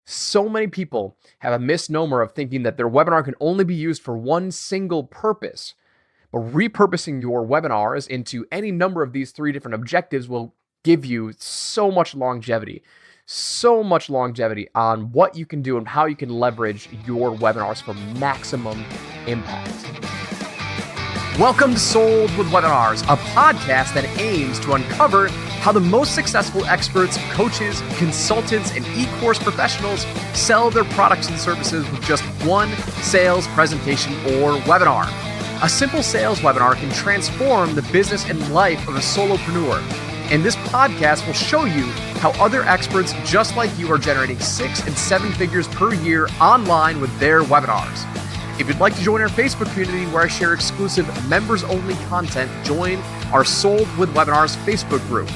So many people have a misnomer of thinking that their webinar can only be used for one single purpose. But repurposing your webinars into any number of these three different objectives will give you so much longevity on what you can do and how you can leverage your webinars for maximum impact. Welcome to Sold with Webinars, a podcast that aims to uncover how the most successful experts, coaches, consultants, and e-course professionals sell their products and services with just one sales presentation or webinar. A simple sales webinar can transform the business and life of a solopreneur. And this podcast will show you how other experts just like you are generating 6 and 7 figures per year online with their webinars. If you'd like to join our Facebook community where I share exclusive members-only content, join our Sold with Webinars Facebook group.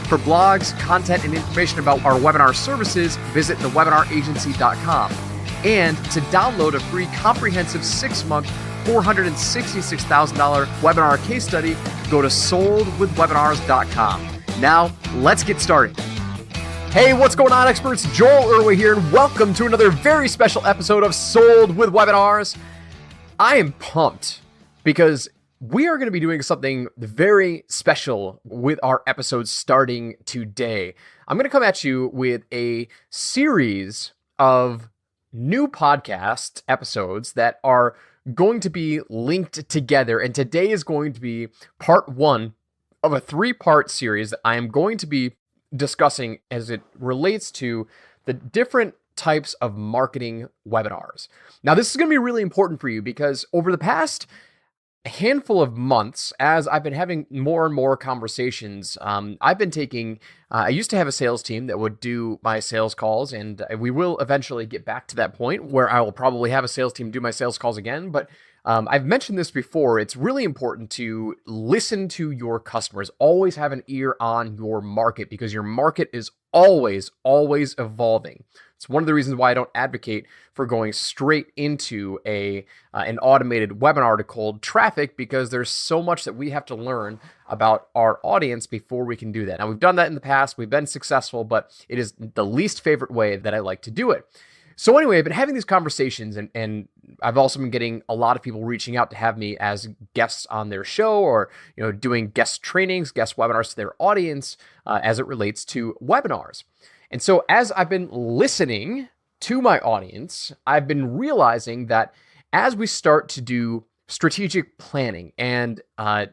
For blogs, content, and information about our webinar services, visit thewebinaragency.com. And to download a free comprehensive 6-month, $466,000 webinar case study, go to soldwithwebinars.com. Now, let's get started. Hey, what's going on, experts? Joel Irway here, and welcome to another very special episode of Sold with Webinars. I am pumped because we are going to be doing something very special with our episodes starting today. I'm going to come at you with a series of new podcast episodes that are going to be linked together, and today is going to be part 1 of a 3-part series that I am going to be discussing as it relates to the different types of marketing webinars. Now, this is going to be really important for you because over the past handful of months, as I've been having more and more conversations, I've been taking, I used to have a sales team that would do my sales calls, and we will eventually get back to that point where I will probably have a sales team do my sales calls again. But I've mentioned this before. It's really important to listen to your customers. Always have an ear on your market because your market is always evolving. It's one of the reasons why I don't advocate for going straight into an automated webinar to cold traffic, because there's so much that we have to learn about our audience before we can do that. Now, we've done that in the past. We've been successful, but it is the least favorite way that I like to do it. So anyway, I've been having these conversations, and I've also been getting a lot of people reaching out to have me as guests on their show, or doing guest trainings, guest webinars to their audience as it relates to webinars. And so as I've been listening to my audience, I've been realizing that as we start to do strategic planning and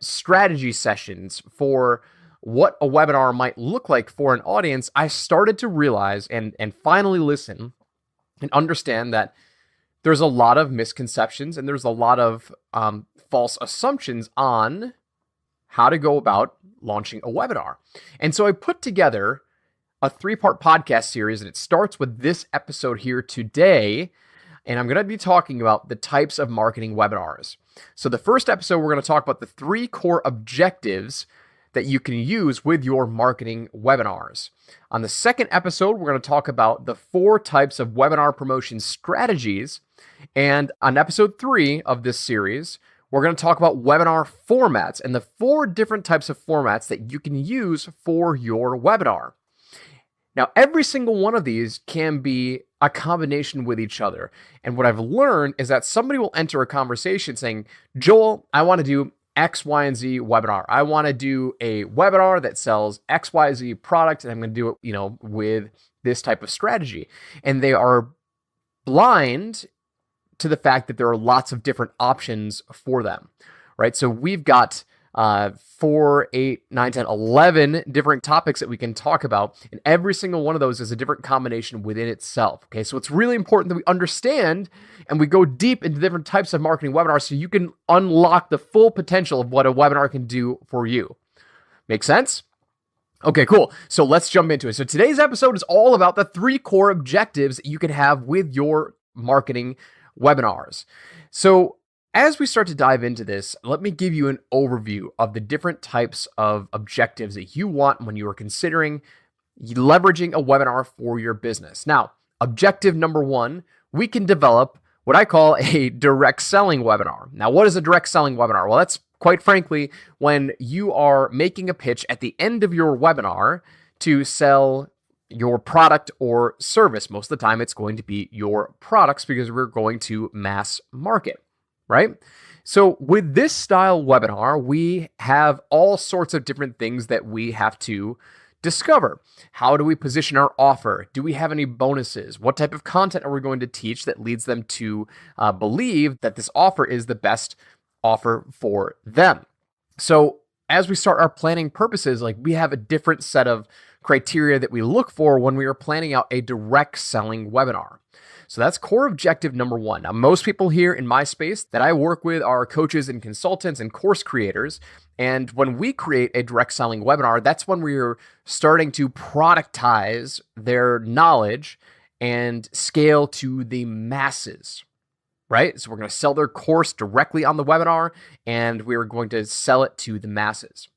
strategy sessions for what a webinar might look like for an audience, I started to realize and finally listen and understand that there's a lot of misconceptions and there's a lot of false assumptions on how to go about launching a webinar. And so I put together a 3-part podcast series, and it starts with this episode here today. And I'm going to be talking about the types of marketing webinars. So the first episode, we're going to talk about the 3 core objectives that you can use with your marketing webinars. On the second episode, we're going to talk about the 4 types of webinar promotion strategies. And on episode 3 of this series, we're going to talk about webinar formats and the 4 different types of formats that you can use for your webinar. Now, every single one of these can be a combination with each other. And what I've learned is that somebody will enter a conversation saying, Joel, I want to do X, Y, and Z webinar. I want to do a webinar that sells X, Y, Z product, and I'm going to do it, with this type of strategy. And they are blind to the fact that there are lots of different options for them, right? So we've got 4, 8, 9, 10, 11 different topics that we can talk about. And every single one of those is a different combination within itself. Okay. So it's really important that we understand and we go deep into different types of marketing webinars so you can unlock the full potential of what a webinar can do for you. Make sense? Okay, cool. So let's jump into it. So today's episode is all about the 3 core objectives that you can have with your marketing webinars. So as we start to dive into this, let me give you an overview of the different types of objectives that you want when you are considering leveraging a webinar for your business. Now, objective number 1, we can develop what I call a direct selling webinar. Now, what is a direct selling webinar? Well, that's quite frankly when you are making a pitch at the end of your webinar to sell your product or service. Most of the time, it's going to be your products because we're going to mass market, right? So with this style webinar, we have all sorts of different things that we have to discover. How do we position our offer? Do we have any bonuses? What type of content are we going to teach that leads them to believe that this offer is the best offer for them? So as we start our planning purposes, like we have a different set of criteria that we look for when we are planning out a direct selling webinar. So that's core objective number one. Now, most people here in my space that I work with are coaches and consultants and course creators. And when we create a direct selling webinar, that's when we're starting to productize their knowledge and scale to the masses, right? So we're going to sell their course directly on the webinar, and we're going to sell it to the masses.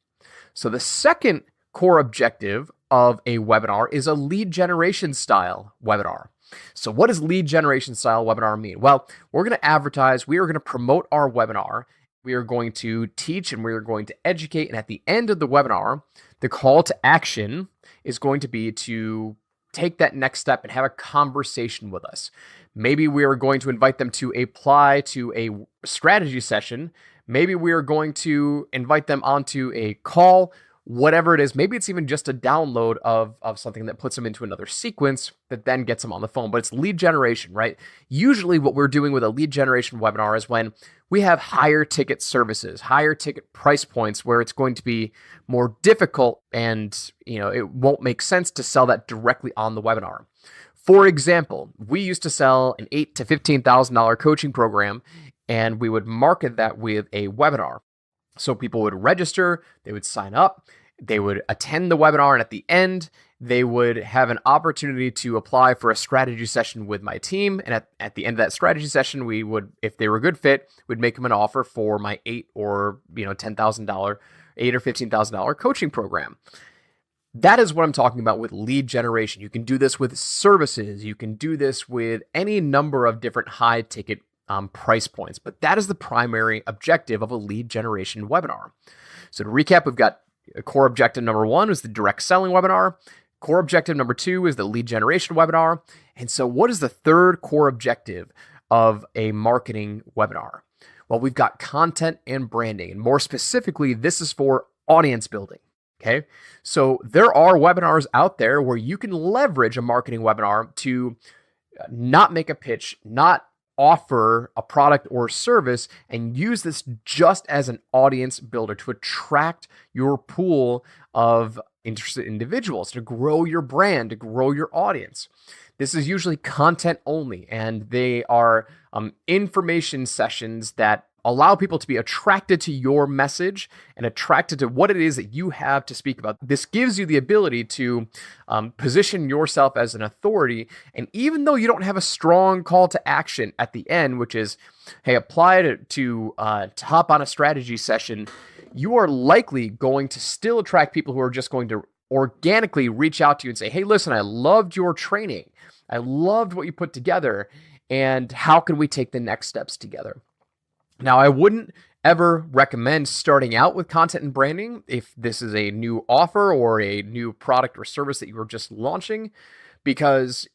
So the second core objective of a webinar is a lead generation style webinar. So what does lead generation style webinar mean? Well, we're going to advertise, we are going to promote our webinar, we are going to teach, and we are going to educate. And at the end of the webinar, the call to action is going to be to take that next step and have a conversation with us. Maybe we are going to invite them to apply to a strategy session. Maybe we are going to invite them onto a call. Whatever it is, maybe it's even just a download of something that puts them into another sequence that then gets them on the phone. But it's lead generation, right? Usually what we're doing with a lead generation webinar is when we have higher ticket services, higher ticket price points where it's going to be more difficult and it won't make sense to sell that directly on the webinar. For example, we used to sell an $8,000 to $15,000 coaching program, and we would market that with a webinar. So people would register, they would sign up, they would attend the webinar, and at the end, they would have an opportunity to apply for a strategy session with my team. And at the end of that strategy session, we would, if they were a good fit, we'd make them an offer for my $8,000 or $10,000, $8,000 or $15,000 coaching program. That is what I'm talking about with lead generation. You can do this with services. You can do this with any number of different high ticket price points, but that is the primary objective of a lead generation webinar. So to recap, we've got core objective number one is the direct selling webinar. Core objective number two is the lead generation webinar. And so what is the third core objective of a marketing webinar? Well, we've got content and branding, and more specifically, this is for audience building. Okay. So there are webinars out there where you can leverage a marketing webinar to not make a pitch, not offer a product or service, and use this just as an audience builder to attract your pool of interested individuals, to grow your brand, to grow your audience. This is usually content only, and they are information sessions that allow people to be attracted to your message and attracted to what it is that you have to speak about. This gives you the ability to position yourself as an authority. And even though you don't have a strong call to action at the end, which is, hey, apply to hop on a strategy session, you are likely going to still attract people who are just going to organically reach out to you and say, hey, listen, I loved your training. I loved what you put together. And how can we take the next steps together? Now, I wouldn't ever recommend starting out with content and branding if this is a new offer or a new product or service that you were just launching, because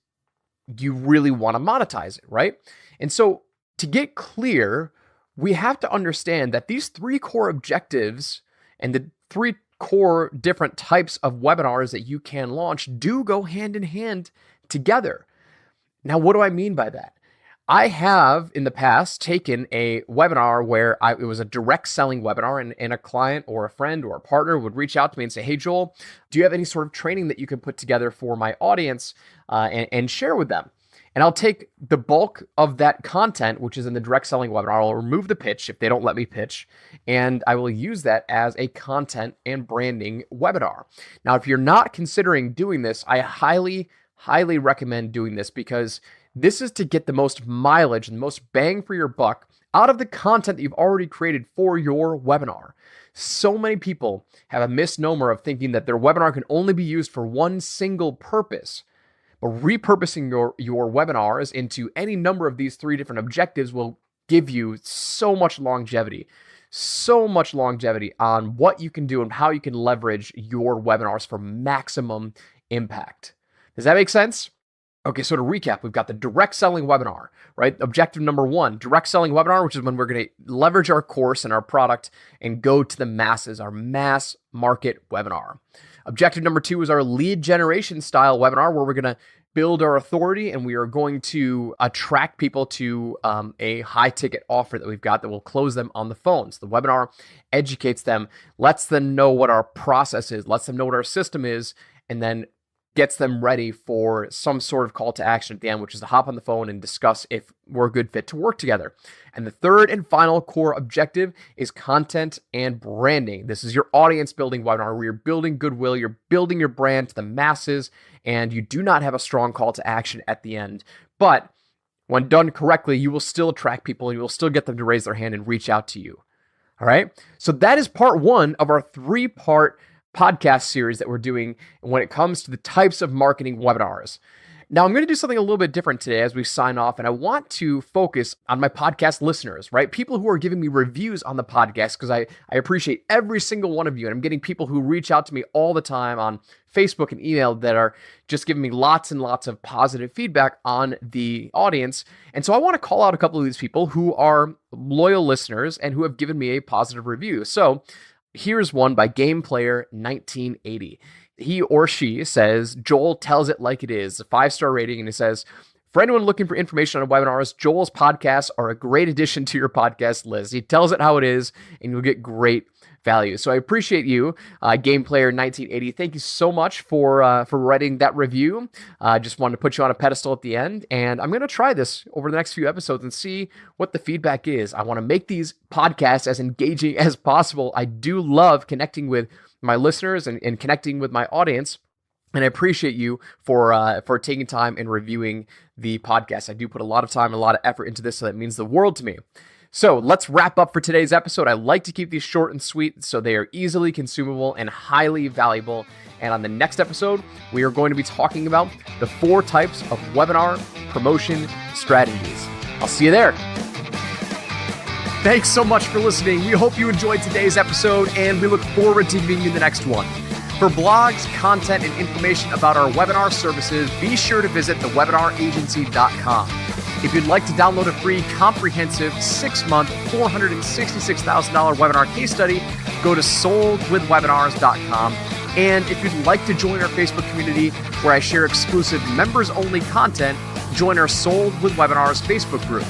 you really want to monetize it, right? And so to get clear, we have to understand that these three core objectives and the three core different types of webinars that you can launch do go hand in hand together. Now, what do I mean by that? I have in the past taken a webinar where it was a direct selling webinar, and a client or a friend or a partner would reach out to me and say, hey, Joel, do you have any sort of training that you can put together for my audience and share with them? And I'll take the bulk of that content, which is in the direct selling webinar. I'll remove the pitch if they don't let me pitch, and I will use that as a content and branding webinar. Now, if you're not considering doing this, I highly recommend doing this, because this is to get the most mileage and the most bang for your buck out of the content that you've already created for your webinar. So many people have a misnomer of thinking that their webinar can only be used for one single purpose. But repurposing your webinars into any number of these three different objectives will give you so much longevity on what you can do and how you can leverage your webinars for maximum impact. Does that make sense? Okay, so to recap, we've got the direct selling webinar, right? Objective number 1, direct selling webinar, which is when we're going to leverage our course and our product and go to the masses, our mass market webinar. Objective number 2 is our lead generation style webinar, where we're going to build our authority and we are going to attract people to a high ticket offer that we've got that will close them on the phone. So the webinar educates them, lets them know what our process is, lets them know what our system is, and then gets them ready for some sort of call to action at the end, which is to hop on the phone and discuss if we're a good fit to work together. And the third and final core objective is content and branding. This is your audience building webinar where you're building goodwill, you're building your brand to the masses, and you do not have a strong call to action at the end. But when done correctly, you will still attract people and you will still get them to raise their hand and reach out to you. All right. So that is part 1 of our 3-part podcast series that we're doing when it comes to the types of marketing webinars. Now, I'm going to do something a little bit different today as we sign off, and I want to focus on my podcast listeners, right? People who are giving me reviews on the podcast, because I appreciate every single one of you, and I'm getting people who reach out to me all the time on Facebook and email that are just giving me lots and lots of positive feedback on the audience. And so I want to call out a couple of these people who are loyal listeners and who have given me a positive review. So here's one by GamePlayer1980. He or she says, Joel tells it like it is, a 5-star rating. And he says, for anyone looking for information on webinars, Joel's podcasts are a great addition to your podcast list. He tells it how it is, and you'll get great value. So I appreciate you, GamePlayer1980. Thank you so much for writing that review. I just wanted to put you on a pedestal at the end, and I'm going to try this over the next few episodes and see what the feedback is. I want to make these podcasts as engaging as possible. I do love connecting with my listeners and connecting with my audience. And I appreciate you for taking time and reviewing the podcast. I do put a lot of time and a lot of effort into this, so that means the world to me. So let's wrap up for today's episode. I like to keep these short and sweet so they are easily consumable and highly valuable. And on the next episode, we are going to be talking about the 4 types of webinar promotion strategies. I'll see you there. Thanks so much for listening. We hope you enjoyed today's episode, and we look forward to giving you the next one. For blogs, content, and information about our webinar services, be sure to visit thewebinaragency.com. If you'd like to download a free, comprehensive 6-month, $466,000 webinar case study, go to soldwithwebinars.com. And if you'd like to join our Facebook community where I share exclusive members-only content, join our Sold with Webinars Facebook group.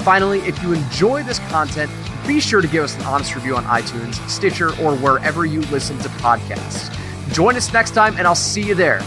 Finally, if you enjoy this content, be sure to give us an honest review on iTunes, Stitcher, or wherever you listen to podcasts. Join us next time, and I'll see you there.